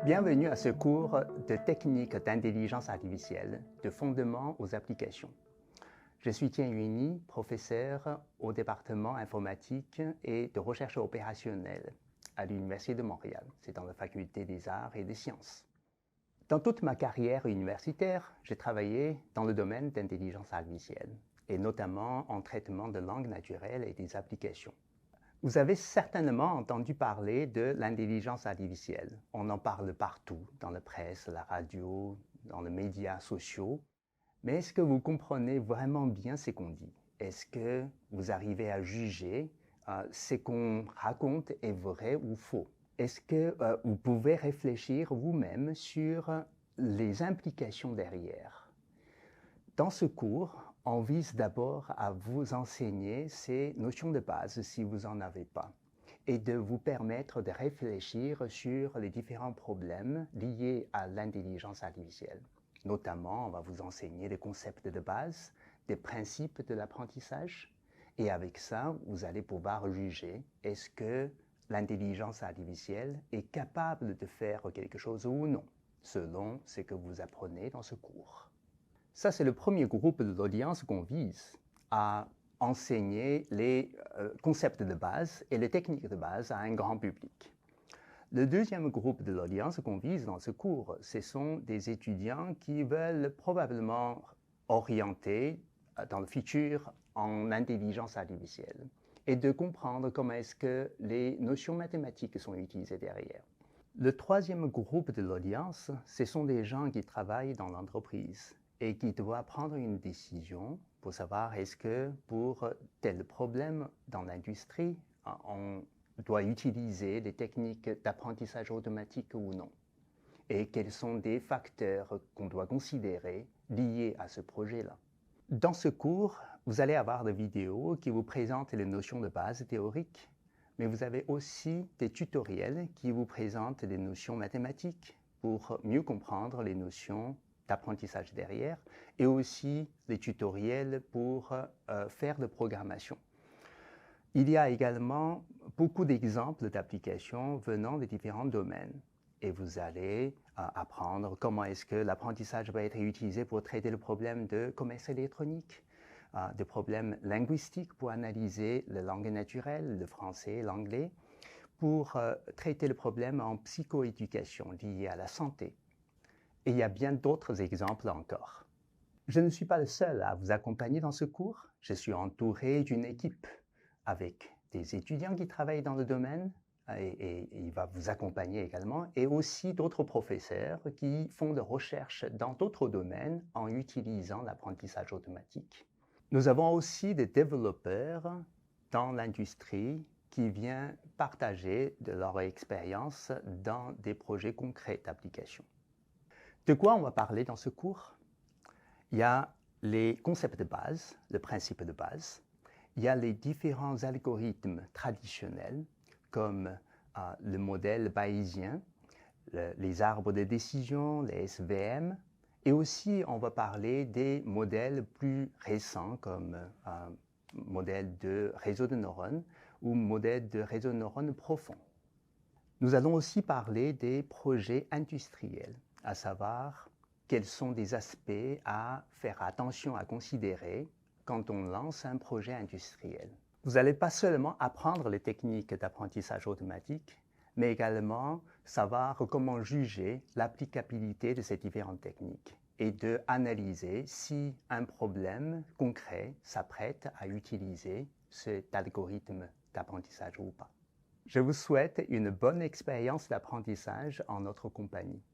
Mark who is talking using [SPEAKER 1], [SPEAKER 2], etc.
[SPEAKER 1] Bienvenue à ce cours de techniques d'intelligence artificielle, de fondement aux applications. Je suis Tien Huynh, professeur au département informatique et de recherche opérationnelle à l'Université de Montréal. C'est dans la faculté des arts et des sciences. Dans toute ma carrière universitaire, j'ai travaillé dans le domaine d'intelligence artificielle, et notamment en traitement de langue naturelle et des applications. Vous avez certainement entendu parler de l'intelligence artificielle. On en parle partout, dans la presse, la radio, dans les médias sociaux. Mais est-ce que vous comprenez vraiment bien ce qu'on dit? Est-ce que vous arrivez à juger ce qu'on raconte est vrai ou faux? Est-ce que vous pouvez réfléchir vous-même sur les implications derrière? Dans ce cours, on vise d'abord à vous enseigner ces notions de base si vous n'en avez pas et de vous permettre de réfléchir sur les différents problèmes liés à l'intelligence artificielle. Notamment, on va vous enseigner les concepts de base, des principes de l'apprentissage et avec ça, vous allez pouvoir juger est-ce que l'intelligence artificielle est capable de faire quelque chose ou non, selon ce que vous apprenez dans ce cours. Ça, c'est le premier groupe de l'audience qu'on vise à enseigner les concepts de base et les techniques de base à un grand public. Le deuxième groupe de l'audience qu'on vise dans ce cours, ce sont des étudiants qui veulent probablement orienter dans le futur en intelligence artificielle et de comprendre comment est-ce que les notions mathématiques sont utilisées derrière. Le troisième groupe de l'audience, ce sont des gens qui travaillent dans l'entreprise et qui doivent prendre une décision pour savoir est-ce que pour tel problème dans l'industrie, on doit utiliser des techniques d'apprentissage automatique ou non. Et quels sont des facteurs qu'on doit considérer liés à ce projet-là. Dans ce cours, vous allez avoir des vidéos qui vous présentent les notions de base théoriques, mais vous avez aussi des tutoriels qui vous présentent les notions mathématiques pour mieux comprendre les notions d'apprentissage derrière, et aussi les tutoriels pour faire de programmation. Il y a également beaucoup d'exemples d'applications venant de différents domaines. Et vous allez apprendre comment est-ce que l'apprentissage va être utilisé pour traiter le problème de commerce électronique, de problèmes linguistiques pour analyser la langue naturelle, le français, l'anglais, pour traiter le problème en psychoéducation lié à la santé. Et il y a bien d'autres exemples encore. Je ne suis pas le seul à vous accompagner dans ce cours. Je suis entouré d'une équipe avec des étudiants qui travaillent dans le domaine et il va vous accompagner également, et aussi d'autres professeurs qui font de recherches dans d'autres domaines en utilisant l'apprentissage automatique. Nous avons aussi des développeurs dans l'industrie qui viennent partager de leur expérience dans des projets concrets d'application. De quoi on va parler dans ce cours? Il y a les concepts de base, le principe de base. Il y a les différents algorithmes traditionnels, comme le modèle bayésien, les arbres de décision, les SVM. Et aussi, on va parler des modèles plus récents, comme modèle de réseau de neurones ou modèle de réseau de neurones profond. Nous allons aussi parler des projets industriels, à savoir quels sont des aspects à faire attention à considérer quand on lance un projet industriel. Vous n'allez pas seulement apprendre les techniques d'apprentissage automatique, mais également savoir comment juger l'applicabilité de ces différentes techniques et de analyser si un problème concret s'apprête à utiliser cet algorithme d'apprentissage ou pas. Je vous souhaite une bonne expérience d'apprentissage en notre compagnie.